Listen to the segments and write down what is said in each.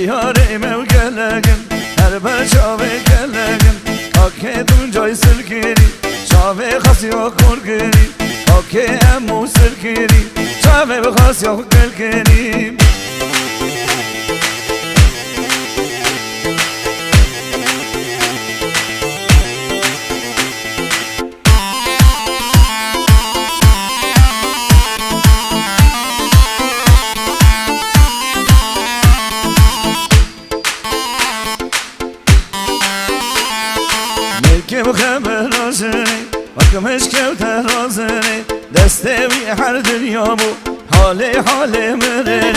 Yarime gelegen her ber çave gelegen Hakke tuncay sirkiri çave khas yok korgiri Hakke emu sirkiri çave khas yok gelgiri که خبر رازنی وکمش که ترازنی دستوی هر دنیا بو حال مرنی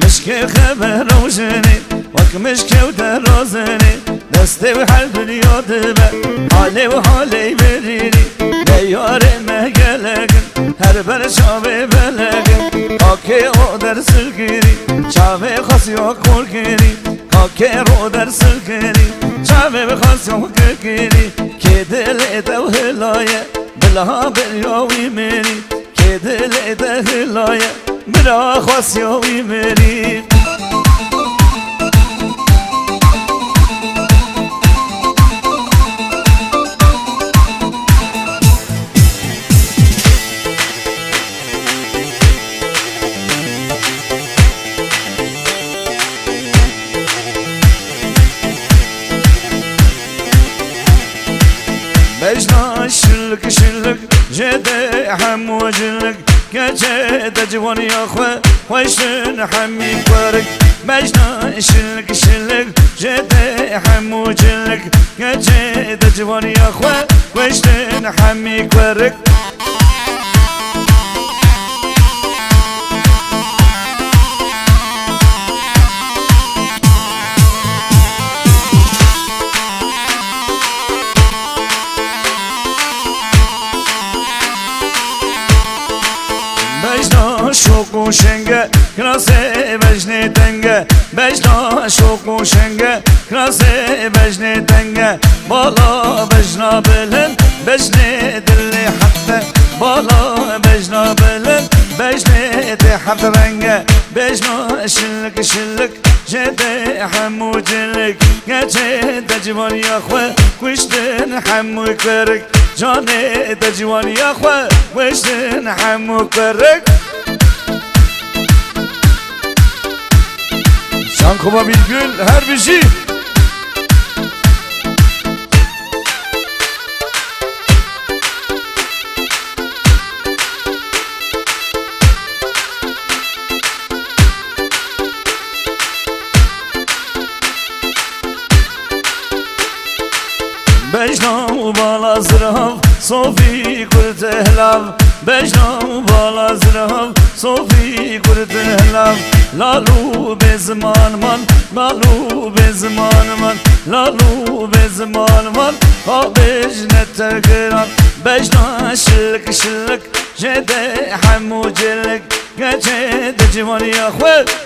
مشک خبر رازنی وکمش که ترازنی دستوی هر دنیا دبه حال مرنی دیار مگلگن هر بر شابه بلگن آکه او در سرگیری شابه خاصی و کورگیری آکه رو در سرگیری شابه بخاصی و کورگیری که دل دو هلایه بلا بریاوی میری که دل دو هلایه بلا خاصیاوی میری بجنا شلك جدي حم وجلك كجد جوان يا خو ويشن حمي كورك بجنا شلك جدي حم وجلك كجد جوان يا خو ويشن حمي كورك شوق و شنگه کراسه بجنه تنگه بجنا شوق و شنگه کراسه بجنه تنگه بالا بجنا بلن بجنه دل حتى بالا بجنا بلن بجنه تحت رنگه بجنا شلك جده حمو جلك جده جوان يا خو كشتن حمو كرك جانه جوان يا خو كشتن حمو كرك Şankoma Bilgül her bir şey بجنام بالا زرام صوفی کرد هلام بجنام بالا زرام صوفی کرد هلام لالو به زمان من لالو به زمان من لالو به زمان من ها بجنت ترگران بجنا شلك جده حمو جلك جده جوان يا خو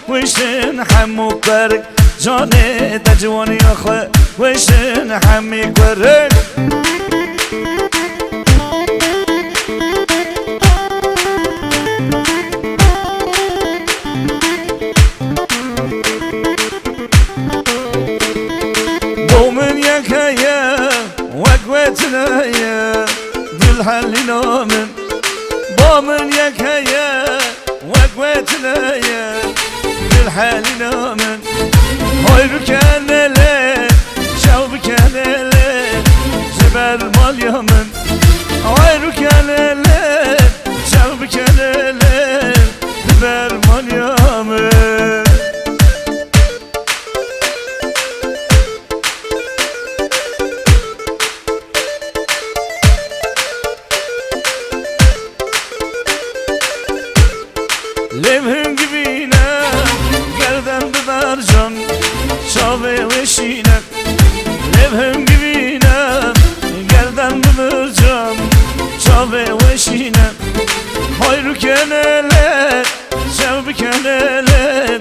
وشن حمو كرك جانه جوان يا خو وشن حمي كرك دومن يكايا وقوتنا يا دل حلنا من دومن يكايا وقوتنا يا دل حلنا من هاي كان له شوب كان له جبل مال يمن هاي كان له شوب كان له جبل مال يمن Levhim gibine gelden bibercan Çave ve şine Levhim gibine gelden bibercan Çave ve şine Hayru keneler Şevbi keneler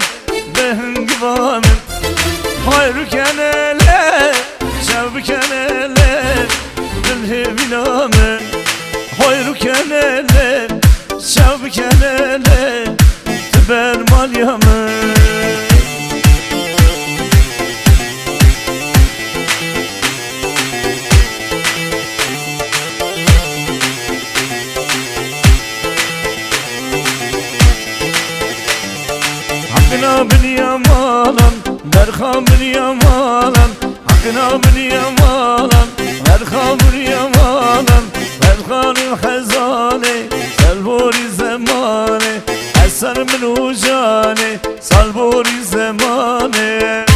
Behim gibamin Hayru keneler Şevbi keneler Dilhi binamin Hayru keneler Şevbi keneler Bermal yamı برخا من يمالا حقنا من يمالا برخا من يمالا برخان الحزاني سالبوري زماني أسر من وجاني سالبوري زماني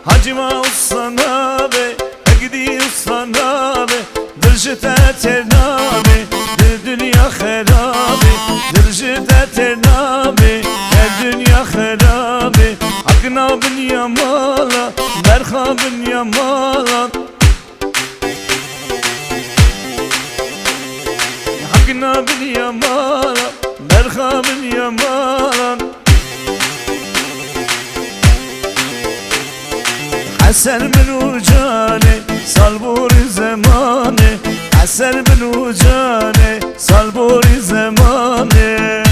حجما والصنابي اقدي والصنابي درجة ترنابي الدنيا خرابي درجة ترنابي الدنيا خرابي حقنا بن يمالا برخا بن يمالا حقنا بن يمالا برخا بن يمالا حسن من وجاني صالبوري زماني حسن من وجاني صالبوري زماني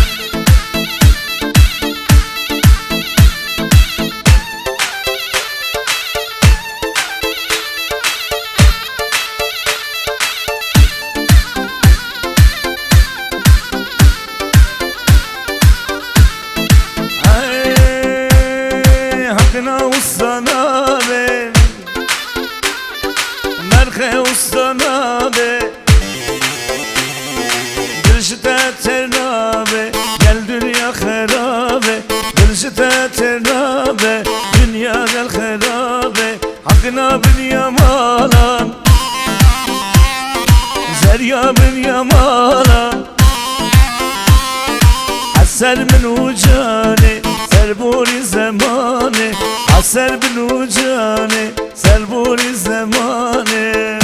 حقنا والصنابي مرخي والصنابي درجة ترنابي قال دنيا خرابي درجة ترنابي دنيا قال خرابي حقنا بن يمالا زريا بن يمالا حسن من وجاني سالبوري زماني حسن من وجاني سالبوري زماني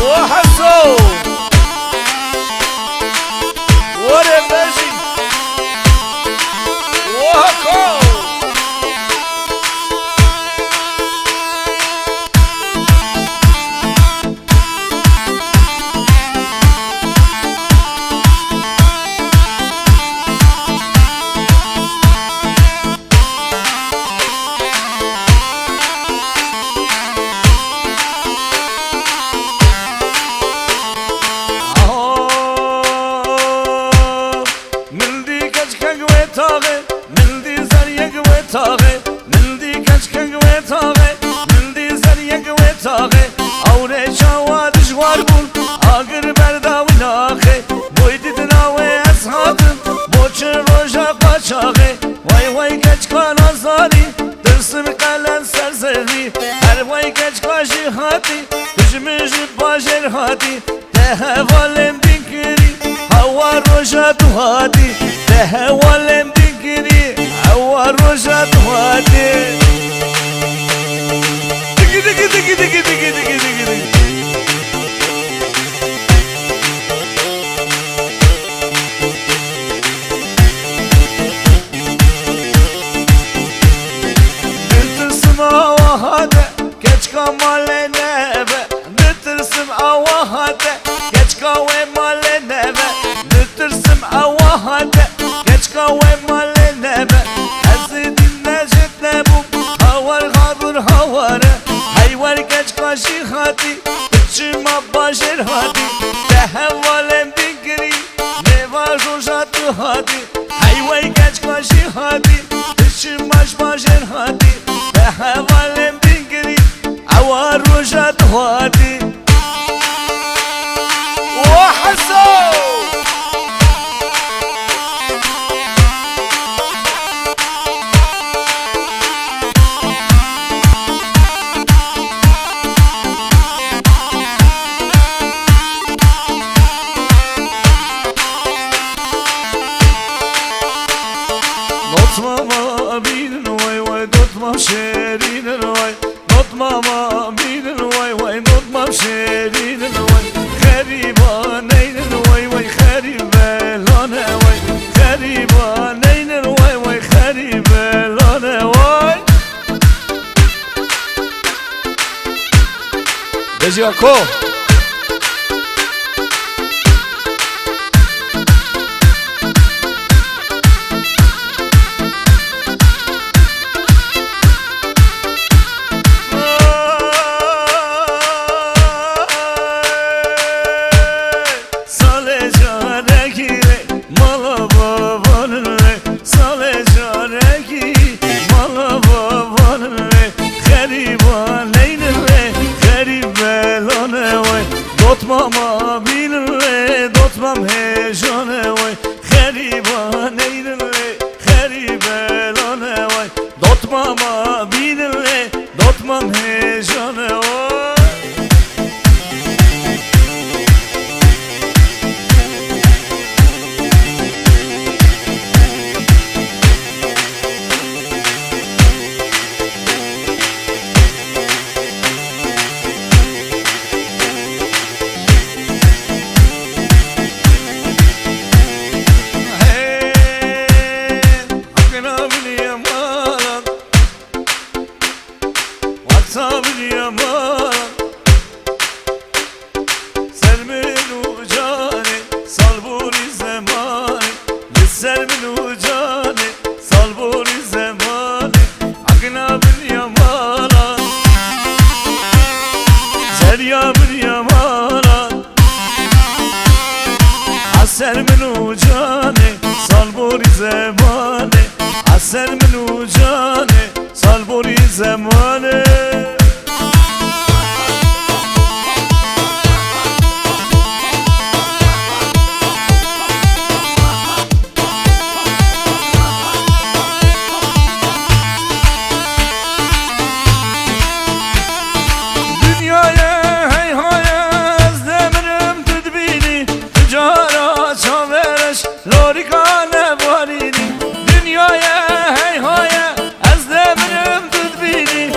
وحسو ورمجي وهكو ملدي كشكك ويتاغي ملدي زريك ويتاغي اوري شواد جواربون اقر بردا وناخي بويدي تناوي اسهاتم بوچر روجا قاچاغي واي واي كشكا نازاري درسم قلن سرزري هر واي كشكا جهاتي تجمج باجر هاتي تهوالم دنكري هوا روجا دوهاتي تهوالم دنكري هوا روجا دوهاتي دقي دقي دقي دقي دقي دقي دقي نترسم اوهاده كشكا مالي نبه نترسم اوهاده كشكا ومالي نبه نترسم اوهاده كشكا ومالي نبه ازيد النجد نبوم هوار غابر هواره هيوار كشكا شيخاتي تشما باشر هاتي تهوالم دنكري نوار روجات هاتي هيوار كشكا شيخاتي تشماش باشر هاتي تهوالم دنكري عوار روجات هاتي وحسو ماما بين واي واي دوت ما شيرين الواي دوت ماما بين الواي واي دوت ما شيرين الواي غريبة نين الواي واي غريبة لانا واي غريبة نين الواي Ejiako ماما بینه دوتمم هجانه وای خریبان اینه خریبلانه وای دوت ماما بینه دوتمم هجانه وای صابر يا مان سر من وجاني صلبوني زماني للسر من وجاني صلبوني زماني عقنا باليا مالا سر يا باليا مالا عسر من وجاني صلبوني زماني عسر من وجاني صلبوني زماني لوریکانه بارینی دنیای هی های از دمرم دود بینی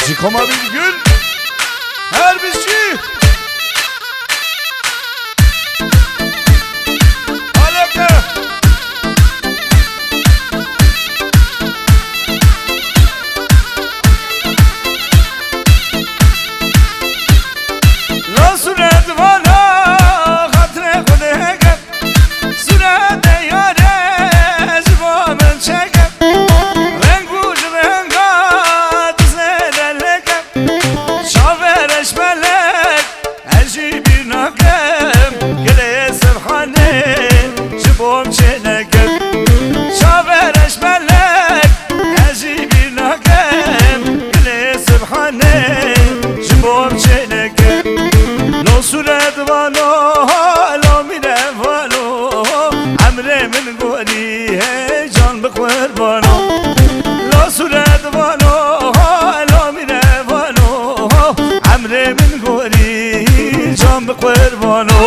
Zikoma bir gün her bir şey alaka la suret vana hatre kudega suret yare zbamen çeke renguj rengat zedelleke şavereş melek erji bir nakem gele sırhane jbom çenekem şavereş melek erji bir nakem gele sırhane jbom çenekem lo suret vano lo mine vano amre min gori heyecan bıkverbano lo suret vano lo mine vano amre min gori can bıkverbano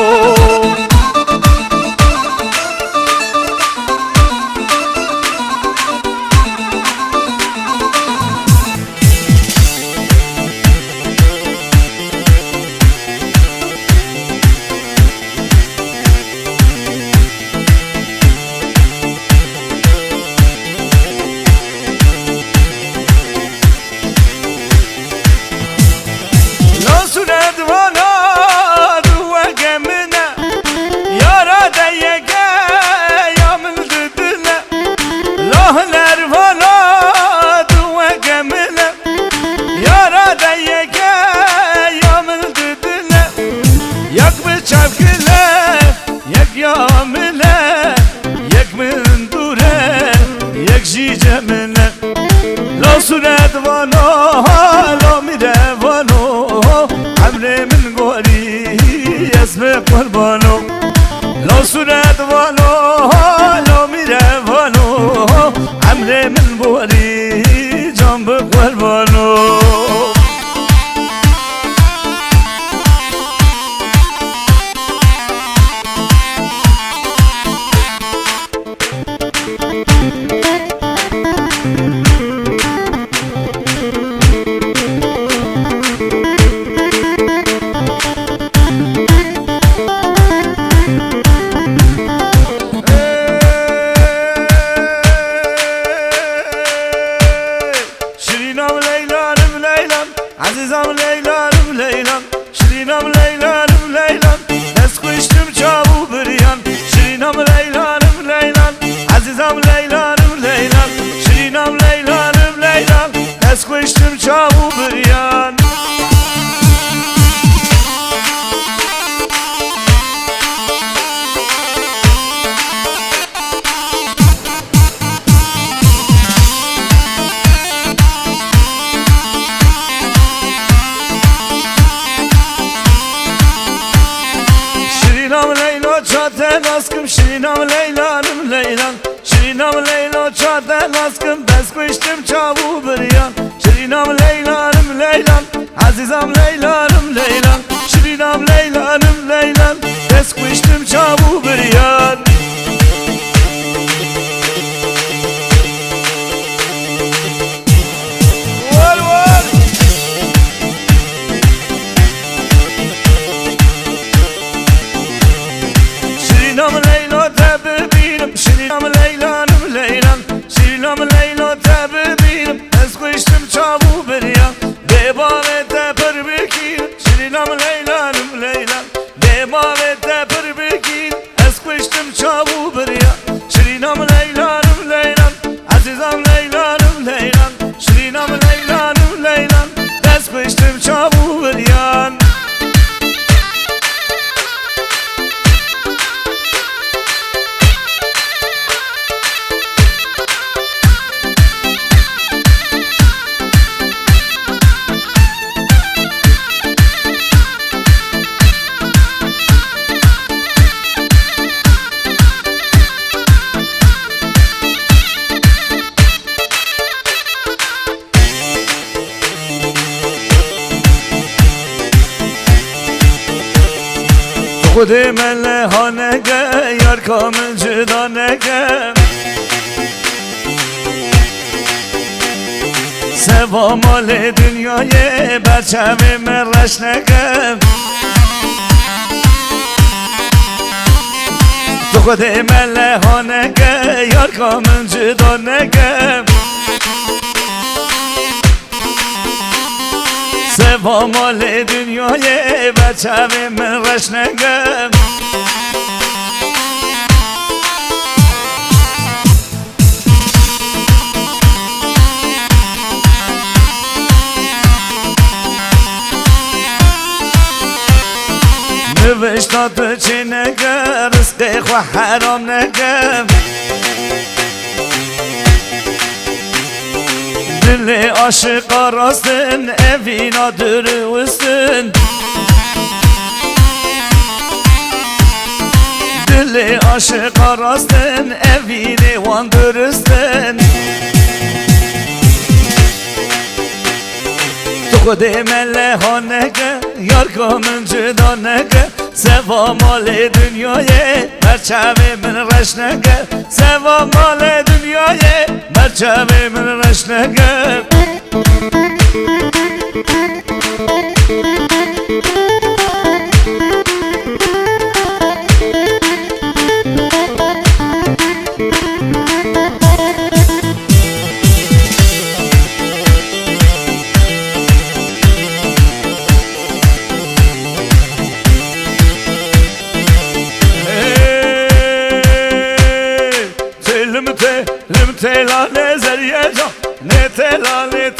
لا سرد وانو لا میره وانو عمره من قولی اسم قربانو لا سرد وانو لا میره وانو عمره من قولی جان بقربانو عزیزم لیلانم لیلان شیرینم لیلانم لیلان دست کشتم چاو بریان شیرینم لیلانم لیلان عزیزم لیلانم لیلان شیرینم لیلانم لیلان دست کشتم چاو بریان çaten askım şirinam leylanım leylan şirinam leylo çaten askım dest kuştum çavu biriyan şirinam leylanım leylan azizam leylanım leylan şirinam leylanım leylan dest kuştum çavu biriyan شیرینم لیلا تببینم شیرینم لیلانم لیلان شیرینم لیلا تببینم از کشتم چاو بریم دباغ تپر بکین شیرینم لیلانم لیلان دباغ تپر بکین از کشتم چاو بریم شیرینم لیلانم لیلان عزیزم لیلانم لیلان شیرینم لیلانم لیلان از کشتم چاو بریم خود من هانگه یار کامل جدانگه سوا مال دنیای بچم من رشنگم تو خود مله ها نگه یار کامن جدا نگم سوا مال دنیای بچم من رشنگم نوشتات چی نگر رزق خو حرام نگم دل عاشقا راستن اوینا درستن دل عاشقا راستن اوینه وان درستن تو خود مله ها نگه یار کامن جدا نگه سوا مال دنیای مرچم من رش نگه سوا مال دنیای مرچم من رش نگه لمته لاله زریه جا نته لاله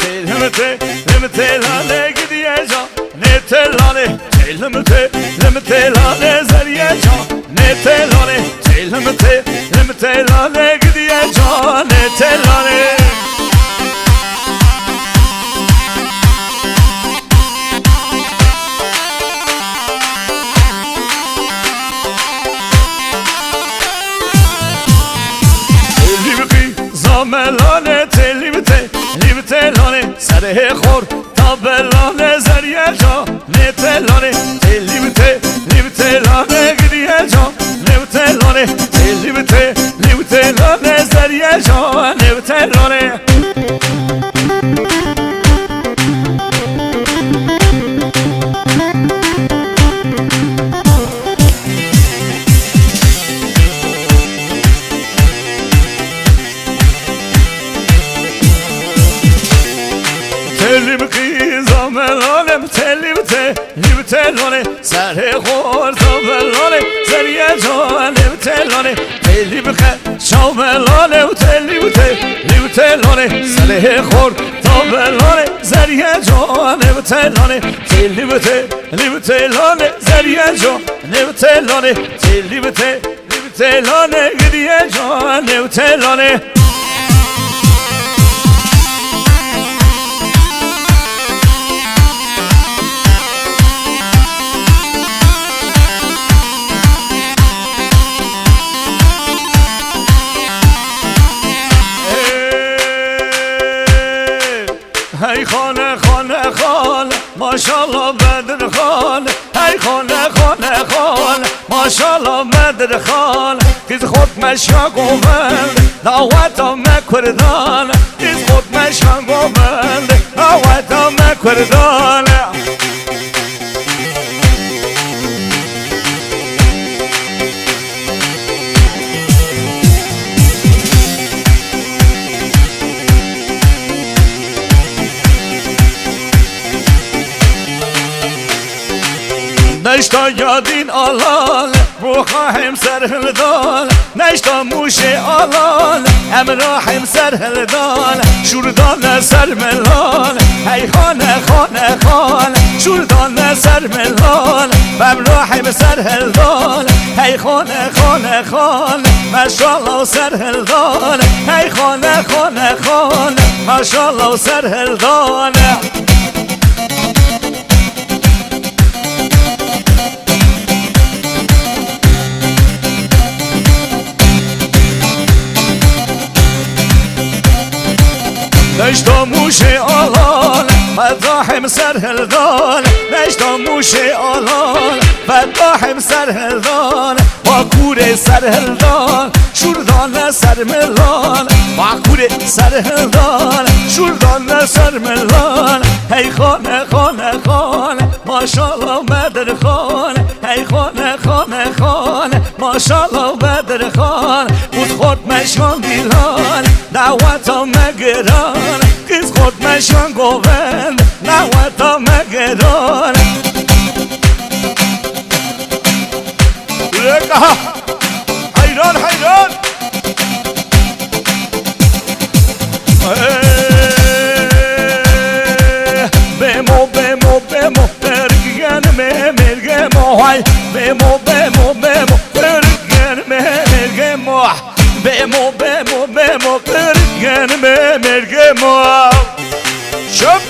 لمته لاله گدیه جا نته لاله لمته لاله زریه جا نته لاله لمته لاله گدیه جا نته لاله ملانه لیبته لانه سره خور تا بلانه زریه جا نیته لانه لیبته لانه گریه جا لیبته لانه لیبته لانه زریه جا لیبته لانه لیبته لانه سر خور تا بلانه زریه جا لیبته لانه لیبخه شاملانه و لیبته لانه سر خور تا بلانه زریه جا لیبته لانه لیبته لانه زریه جا لیبته لانه لیبته لانه گریه جا لیبته لانه هی خانه ماشالله بدر خان هی خانه ماشالله بدر خان تیز خود مشا گوبند دعوتم کردان تیز خود مشا گوبند دعوتم کردان نشتا یادین آلال روحاهم سر هلدال نشتا موشه آلال امراحم سر هلدال شوردان سر ملال هی خانه شوردان سر ملال امراحم سر هلدال هی خانه ماشالله سر هلدال هی خانه ماشالله سر هلدال نشتا موشه آلال مداحم سر هلدال نشتا موشه آلال مداحم سر هلدال با کوره سر هلدال شوردان سر ملان معقول سر هلدان شوردان سر ملان هی خانه خانه خانه ماشالله بدر خان هی خانه خانه خانه ماشالله بدر خان بود خود مشان دیلان دعوتا مگران کس خود مشان گوند دعوتا مگران حیران حیران بمو بمو بمو برگن مرگ موهای بمو بمو بمو برگن مرگ موه بمو بمو بمو برگن مرگ موه شب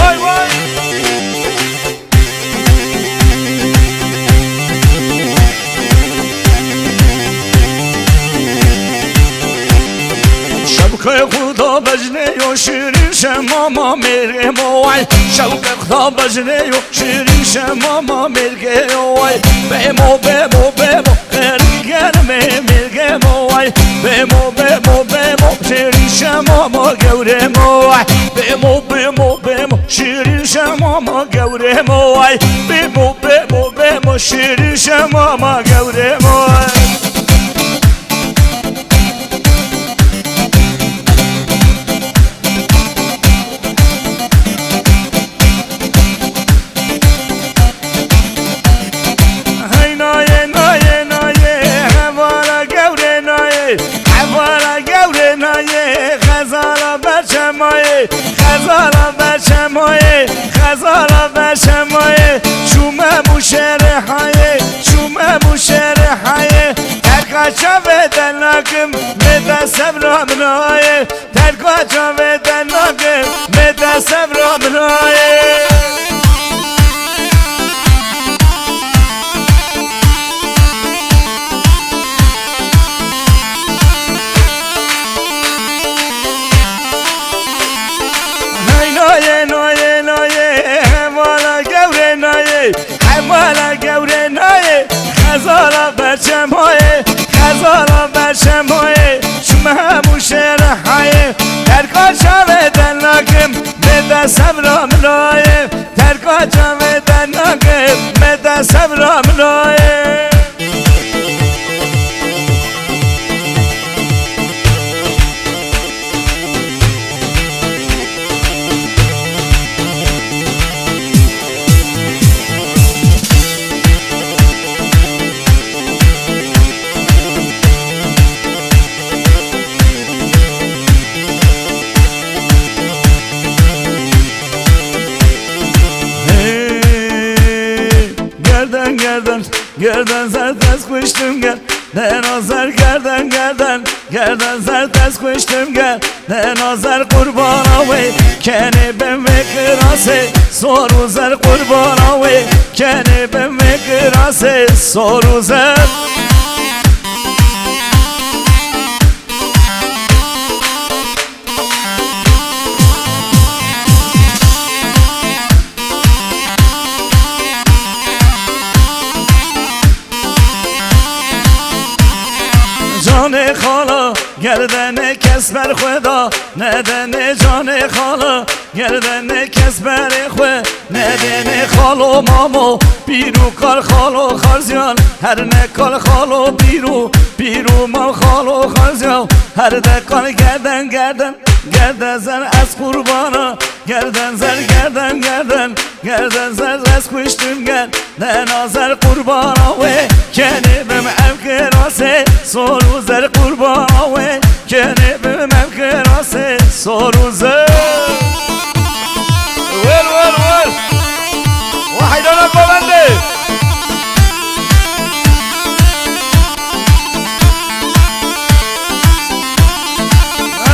وای وای شوق خدا بجنه و شیرین شماما مرگه موی شوق خدا بجنه و شیرین شماما مرگه موی بمو بمو بمو خرگن مرگه موی بمو بمو بمو شیرین شماما گوره موی بمو بمو بمو شیرین شماما گوره موی بمو بمو بمو شیرین شماما گوره موی خزالا بچمایه خزالا بچمایه شومه بوشره هایه شومه بوشره هایه ترکاچا بدناکم مدا صبر منایه ترکاچا بدناکم مدا صبر منایه خزالا بچم های خزالا بچم های شما همون شعر های ترکا چاوه دناکم مده صبر منایه ترکا چاوه دناکم مده صبر منایه گردن زرد از کشتم گر نه نازر گردن گردن گردن زرد از کشتم گر نه نازر قربان آوی کنه به مکراسه سارو زر قربان آوی کنه به مکراسه سارو زر جان خالا گردن کس بر خدا ندن جان خالا گردن کس بر خدا ندن خالو مامو بیرو کار خالو خارزیان هر نکال خالو بیرو ما خالو خارزیان هر دکان گردن گردن گردن زن از قربانا گردن زن گردن گردن گردن زن از کشتم گرد نه نازر قربانا و کنه بم امکراسه سارو زر قربانا و کنه بم امکراسه سارو زر ول واحد انا قبنده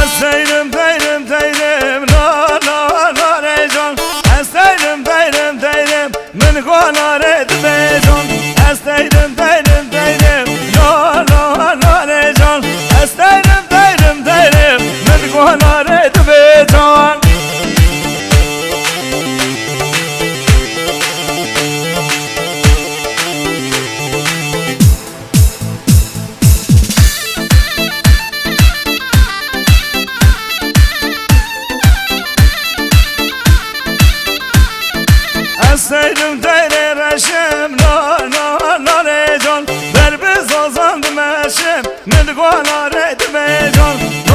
استايرم تايرم تايرم لا لا لا ريجون استايرم تايرم تايرم من قولا ريد بيجون استايرم تايرم تايرم لا لا لا ريجون استايرم تايرم تايرم من قولا ريد بيجون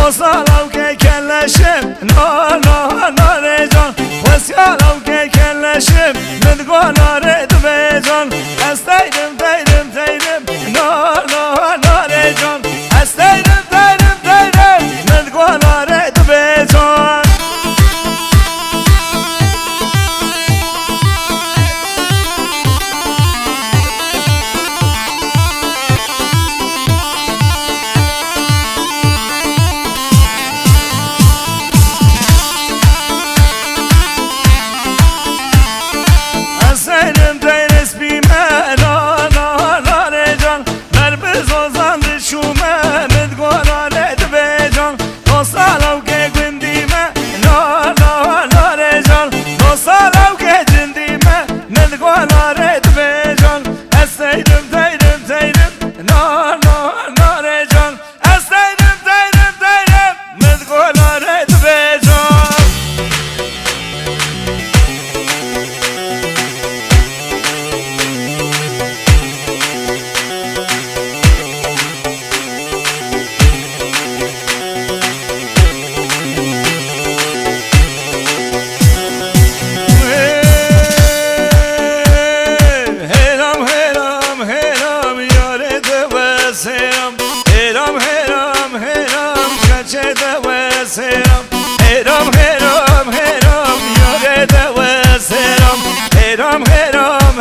وصالو که کلشم ناره جان وسیالو که کلشم مدگاناره دوه جان از تیدم ناره جان از تیدم مدگاناره دوه جان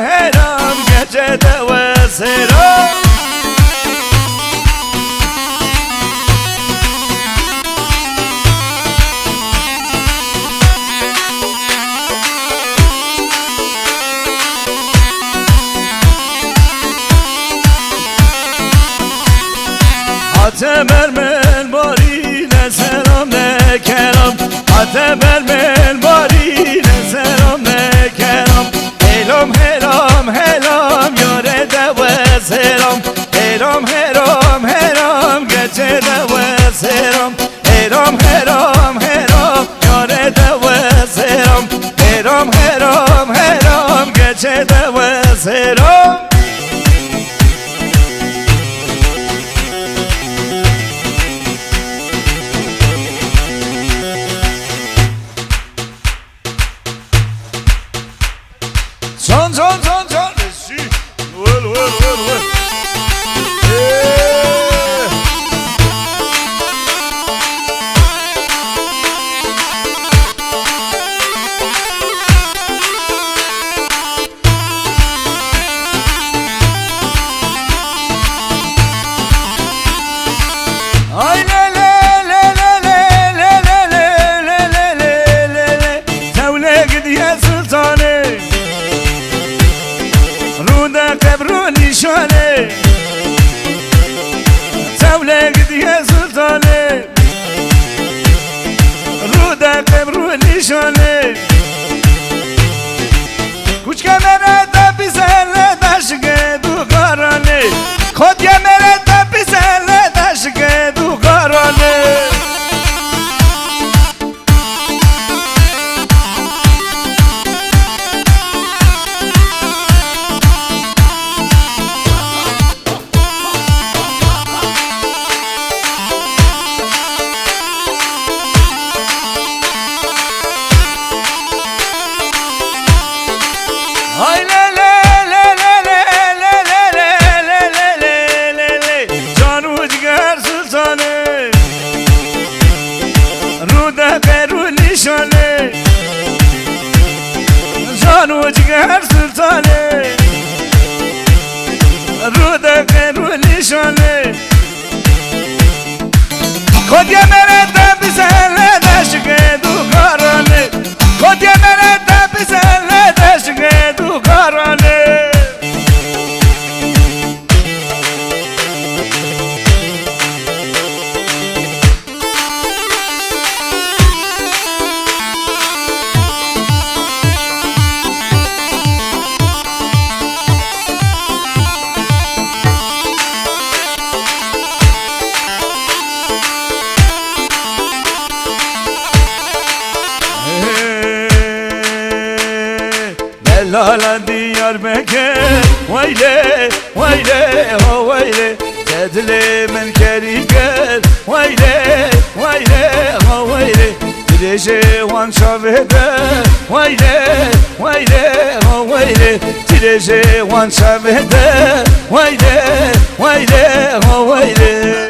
هرام گچه دوسرام Hatem ermel bari ne selam ne kelam Hatem ermel bari ne selam ne kelam Helam helam helam yare deve selam Helam helam helam gece deve selam Helam helam helam yare deve selam Helam helam helam gece deve selam Can dessus. Ouais. Ay le Tevle gidiyor sultanı Ruda kebru nişane Tevle gidiyor sultanı Ruda kebru nişane Kuç kemere de bizelle daşke du karane Kod kemere de bizelle daşke du karane Ay Canuj ger sultanı Ruda peru nişanı Canuj ger sultanı Ruda peru nişanı Kodye merete bizelle deşke du karane Kodye merete bizelle deşke du karane Lala Diyarbakır Vayle, vayle, ho vayle Tedli men keriger ويلي ويلي ويلي تريجي وان شافده ويلي ويلي ويلي تريجي وان شافده ويلي ويلي ويلي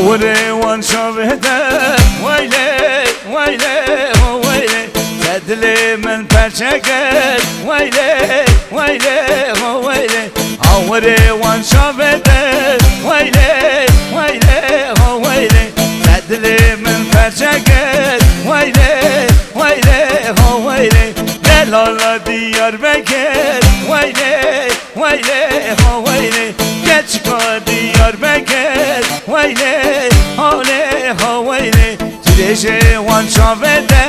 عوري وان شافده ويلي ويلي ويلي تدلي من برشكت ويلي ويلي ويلي عوري وان شافده ويلي ويلي ويلي تدلي من برشكت ويلي ويلي ويلي دلالا ديار بكر ويلي ويلي ويلي geçka diyar beker Vayli hale havayli Tireje wan şavede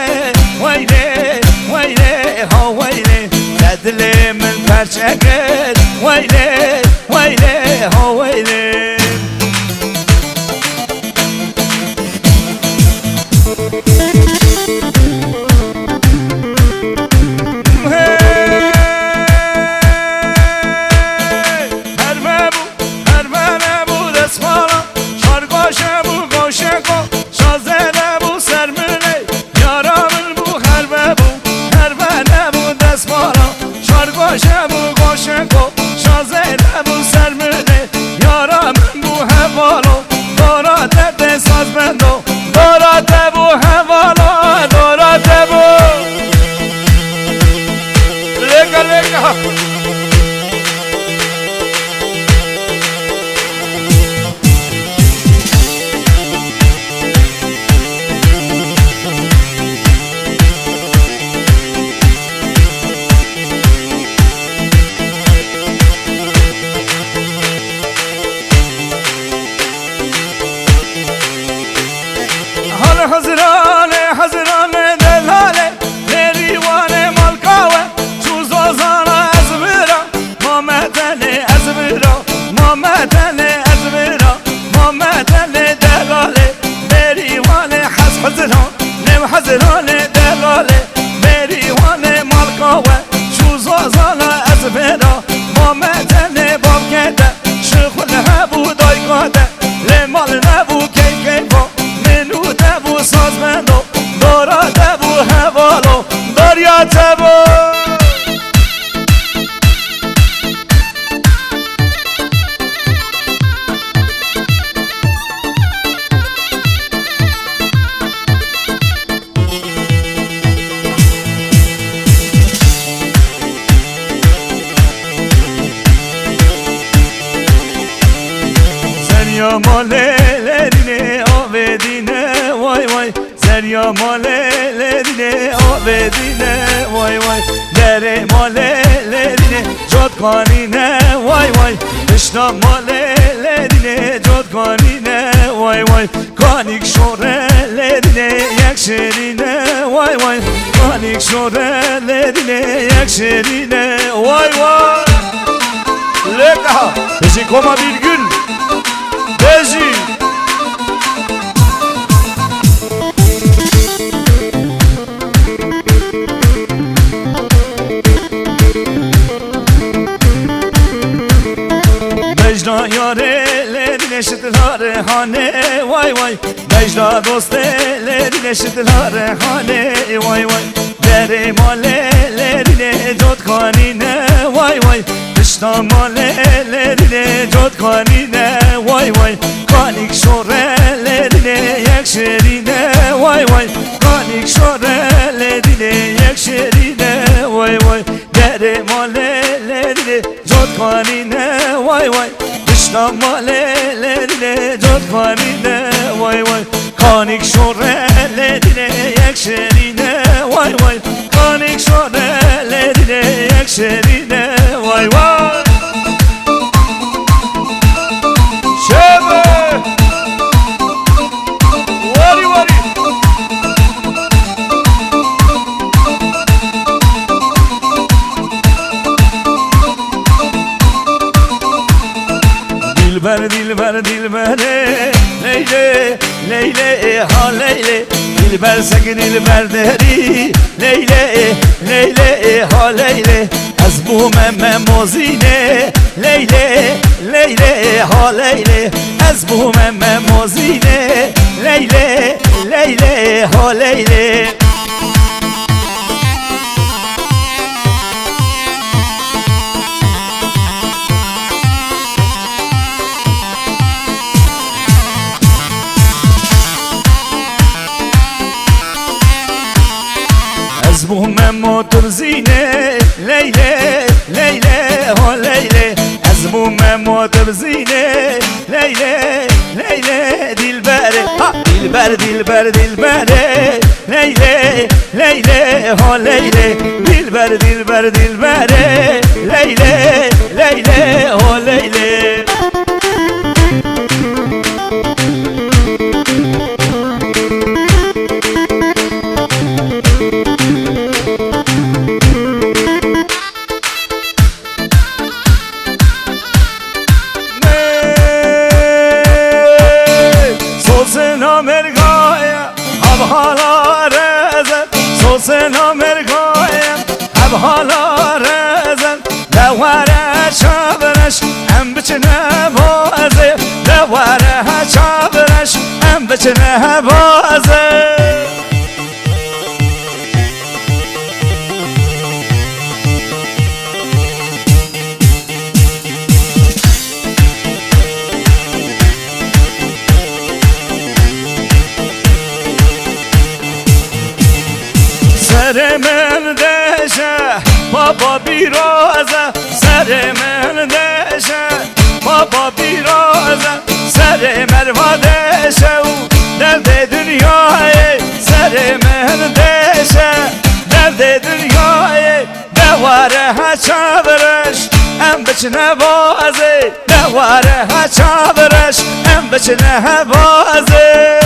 Vayli vayli havayli Tedli min perçeker Vayli vayli havayli حزرانه حزرانه دلاله نریوانه مالکاوه چوزا زانا ازورا مامتنه ازورا مامتنه ازورا مامتنه دلاله نریوانه حزران نم حزرانه دلاله نریوانه مالکاوه چوزا زانا ازورا مامتنه بامکده شخونه بو دایگاده لمال نبو کیکیفا ساز منو دارا بو هوالو داریا تبو زنیا مالlerine آvedine vay vay Zerya malelerine abedine vay vay Dere malelerine cotkanine vay vay Dışta malelerine cotkanine vay vay Kanik şorelerine yekşerine vay vay Kanik şorelerine yekşerine vay vay Leka Bizi koma bir gün Bezi Mecda yarelerine şıtılare hane vay vay Mecda dostelerine şıtılare hane vay vay Dere malelerine cotkanine vay vay Dışta malelerine cotkanine vay vay Kanik şorelerine yekşerine vay vay Kanik şorelerine yekşerine vay vay Dere malelerine cotkanine vay vay Dışta malelerine cotkanine vay vay Kanik şorelerine yekşerine vay vay Kanik şorelerine yekşerine vay vay Şebe Vari vari Dilber dilber dilbere دلبر سگی دلبر داری لیلی لیلی ها لیلی از بومم موزینه لیلی لیلی ها لیلی از بومم موزینه لیلی لیلی ها لیلی از بومم موتور زینه لیلی لیلی ها لیلی از بومم موتور زینه لیلی لیلی دلبره دلبر دلبر دلبره لیلی لیلی ها لیلی دلبر دلبر دلبره لیلی لیلی ها لیلی سوسنا مرگایم هب حالا رزن دواره چابرش ام بچنه بازه دواره چابرش ام بچنه بازه سر من دشه بابا بیرازه سر من دشه بابا بیرازه سر مروا دشه و درد دنیای سر من دشه درد دنیای دواره ها چابرش ام بچنه بازه دواره ها چابرش ام بچنه بازه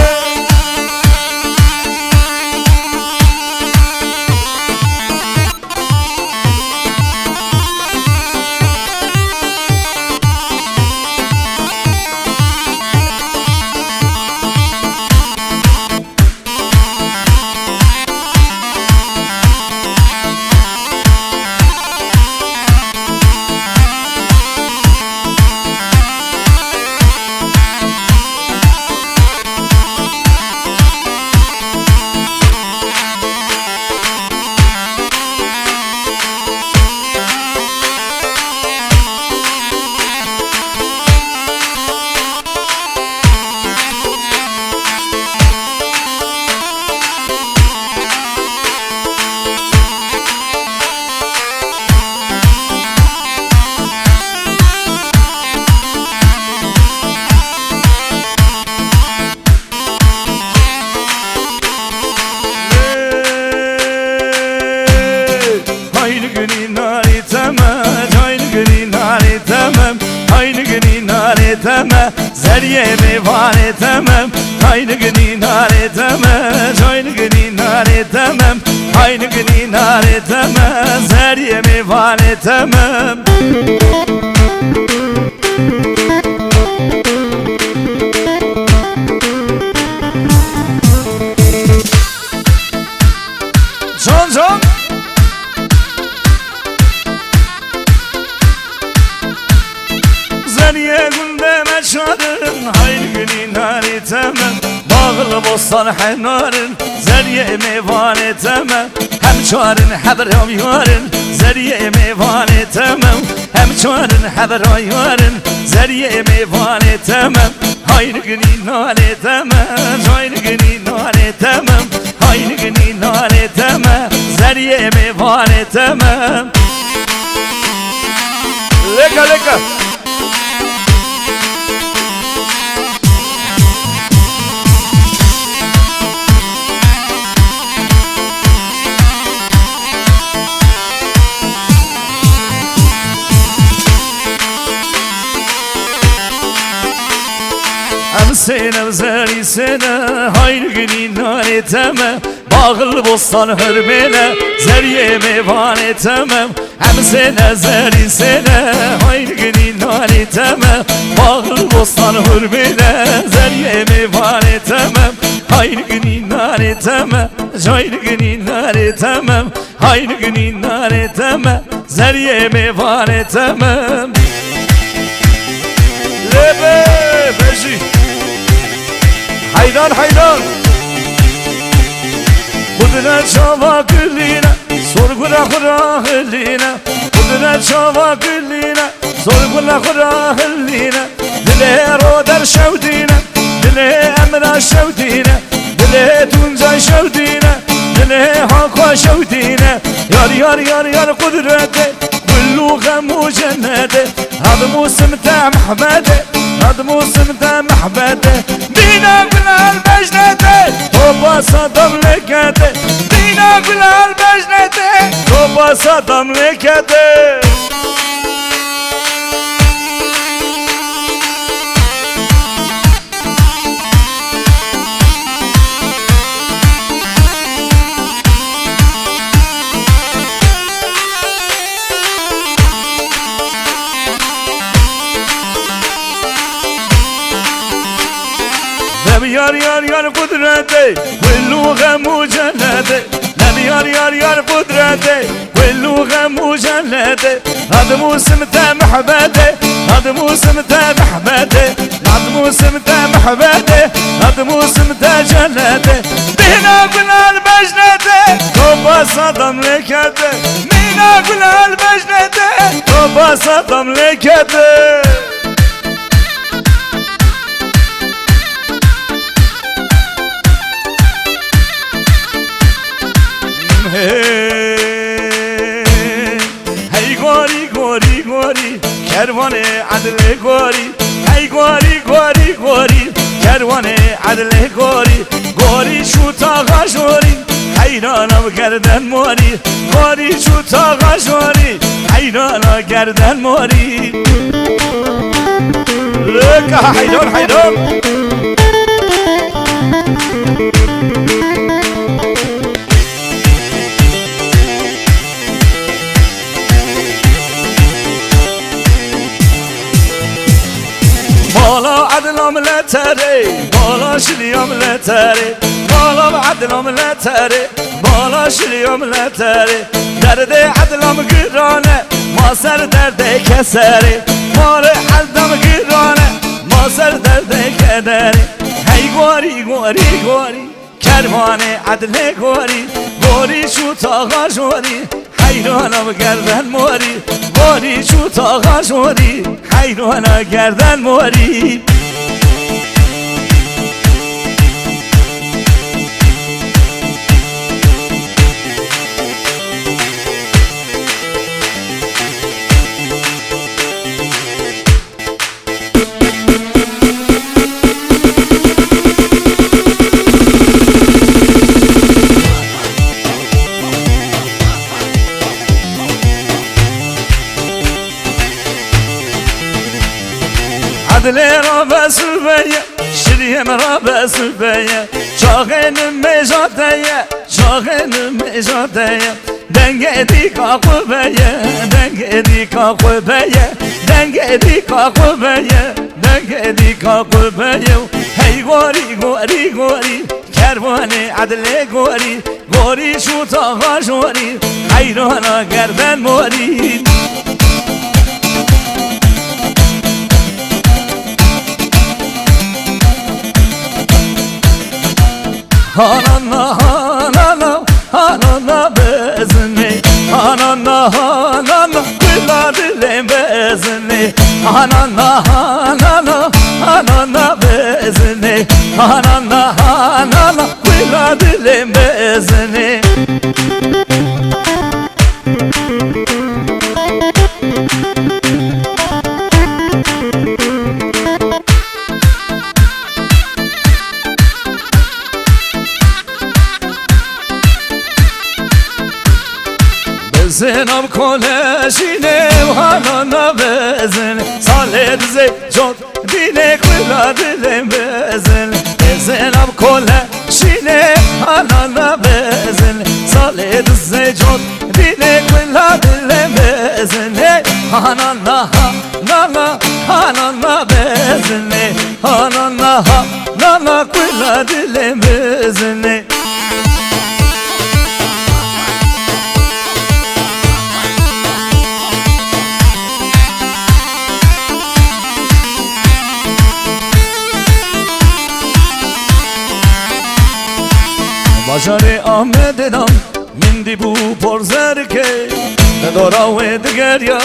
زریه میوانه تمام aynı günü nare tamam aynı günü nare tamam aynı günü nare tamam zeriye meyvane tamam Can Zeriye günde meşadın hayır günü nare tamam Bağlı bostan henarın zeriye meyvane tamam Hem çarın haber yarın zeriye meyvane tamam Hem çarın haber yarın zeriye meyvane tamam Hayır günü nare tamam Hayır günü nare tamam Hayır günü nare tamam Zeriye meyvane tamam Leka leka Sene zeri sene hayır günü nare tamam Bağıl bostan hürmene zeriye meyvane tamam Hem sene zeri sene hayır günü nare tamam Bağıl bostan hürmene zeriye meyvane tamam Hayır günü nare tamam Hayır günü nare tamam Hayır günü nare tamam Zeriye mi var tamam Lebe beji Hayran hayran Kudret çava gülline Sorgula kura hülline Kudret çava gülline Sorgula kura hülline Dile rodar şevdine Dile emra şevdine Dile tunca şevdine Dile hakka şevdine Yar yar yar yar kudrete Kullu gemu cennete Hadi musimte Mehmete Hadi musimte Mehmete Dina gülal mecnete Topa sadam lekete Dina gülal mecnete Topa sadam lekete Yar yar yar kudrete Kullu gemu cennete Nemi yar yar yar kudrete Kullu gemu cennete Hadi musimte mehbete Hadi musimte mehbete Hadi musimte mehbete Hadi musimte cennete Dina gülal mecnete Topa sadam lekete Dina gülal mecnete Topa sadam lekete Hey gori gori gori kervane adle gori Hey gori gori gori kervane adle gori Gori şu tağa jori hayrana gerden mori Gori şu tağa jori hayrana gerden mori Leka hayran hayran Mala adlam letare, mala şiliyam letare, mala adlam letare, mala şiliyam letare. Derde adlam girane, maser derde kesere, mala adlam girane, maser derde kedere. Hey gori gori gori, kervane adle gori, gori şu tağa jori. Hayranam gerden mori Gori şu tağa jori Hayrana gerden mori Adle rabe sübeye, şiriyem rabe sübeye Çağenim mecadeye, çağenim mecadeye Denge dika kubeye, denge dika kubeye Denge dika kubeye, denge dika kubeye Hey gori gori gori, kervane adle gori Gori şu tağa jori, hayrana gerden mori Hanana hanana hanana bezini Hanana hanana kıyla dilem bezini Hanana hanana hanana bezini Hanana hanana kıyla dilem bezini Zenab koleşinem hanana bezin Saled zeycot dine kıyla dilem bezin Zenab koleşinem hanana bezin Saled zeycot dine kıyla dilem bezin Hanana hanana hanana bezin Hanana hanana kıyla dilem bezin باجار آمددم من دی بو پرزر که ندارا و دگریا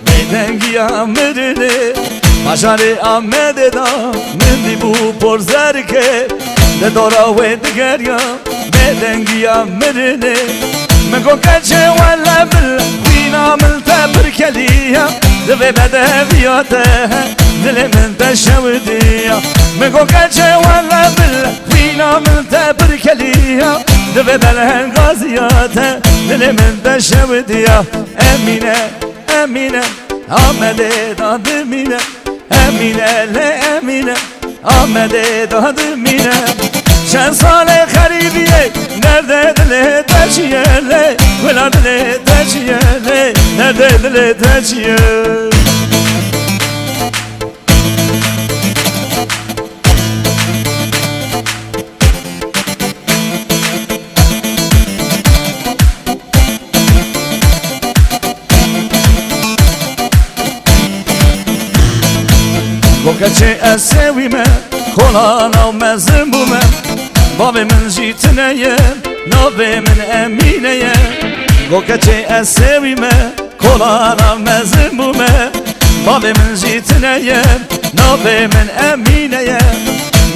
میدنگی آمدده باجار آمددم من دی بو پرزر که ندارا و دگریا میدنگی آمدده مگو کچه ولا بل وینا ملتا برکلیا دبی بده بیاته دل من تشودیا مگو کچه ولا بل وینا ملتا برکلیا دبی بله غازیاته دل من تشودیا امینه امینه آمده داد مینه امینه امینه آمده داد مینه چند سال خریبیه nerede dile taşıyele Vela dile taşıyele nerede dile taşıyele Gokaçı esevime kolana mezmume بابي من جيتنايا نوبي من أمينايا قوكتي أساوي ما كولانا مازمو ما بابي من جيتنايا نوبي من أمينايا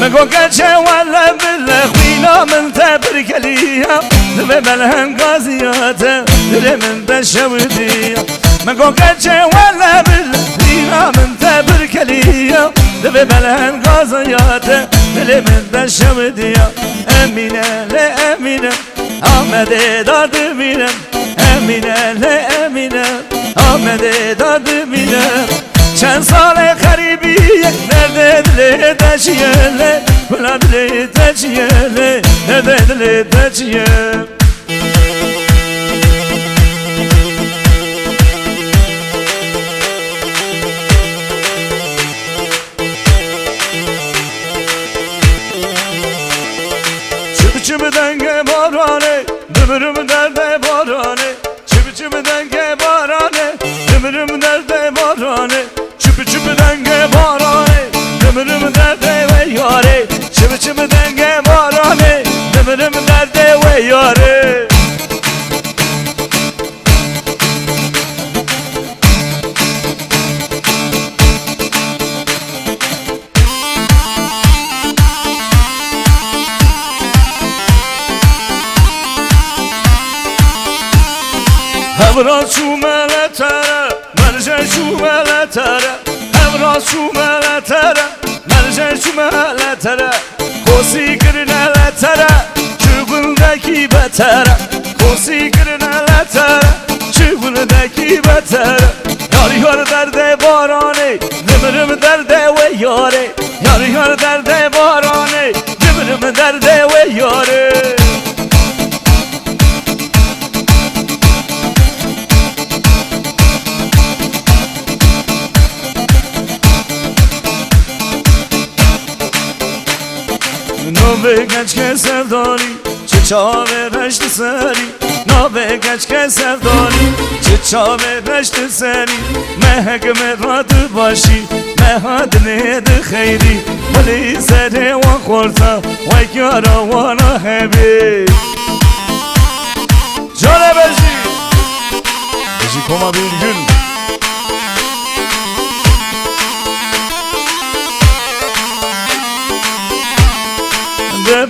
ما قوكتي ولا بالأخوينا من تبرك ليا دبي بالهم غازياتا دلي من تشوديا ما قوكتي ولا بالأخوينا من تبرك ليا دبي بالهم غازياتا دلي من تشوديا امینه ل امینه آمده داد مینه امینه ل امینه آمده داد مینه چند سال خریبیه nerede dile taşıyele Vela dile taşıyele nerede dile taşıyele Çıbı denge barane, dümürüm derde barane. Çıbı denge barane, dümürüm derde barane. Çıbı denge barane, dümürüm derde ve yare. Çıbı denge barane, dümürüm derde ve yare. Evra şumele tere, merce şumele tere. Evra şumele tere, merce şumele tere. Kosi kırnele tere, çubuldaki betere. Kosi kırnele tere, çubuldaki betere. Yar yar derde barane, demirim derde ve yare. Yar yar derde barane, demirim derde ve yare. نوبه گچ که سرداری چه چاوه رشت سری نوبه گچ که سرداری چه چاوه رشت سری مهک مراد باشی مهاد نید خیری ولی سره و خورتا و یارا وانا هبی جانه بجی بجی کما bir gün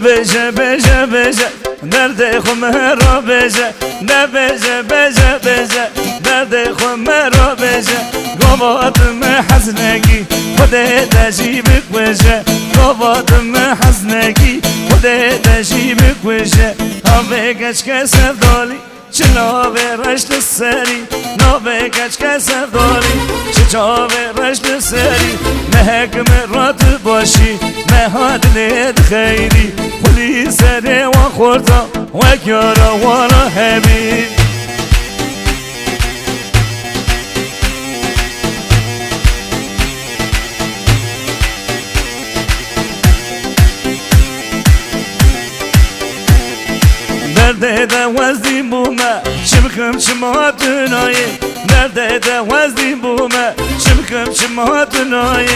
beje beje beje nerede khumera beje ne beje beje beje nerede khumera beje قواتم حزنگی خودت عجیب کوشه قواتم حزنگی خودت عجیب کوشه آبه گچ که سردالی چه نابه رشت سری نابه گچ که سردالی چه چابه رشت سری مهک مرات باشی مهاد لید خیری خلی سره و خورتا و کیارا وانا همی Derde de vazdim buma Şımkım şıma tünayı nerede de vazdim bume Çimkim çimhatınayı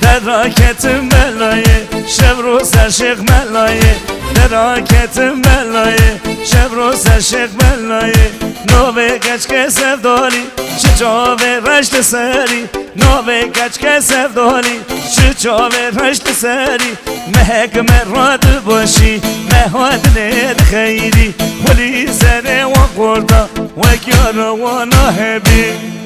Deraketim belayı Şevru serşik melayı Deraketim belayı Şevru serşik melayı Nove geçke sevdali Çiçave reşte seri Nove geçke sevdali Çiçave reşte seri Mehek merad باشی مهادنت خیری ولی زنه و قرده و گیاره و نهبی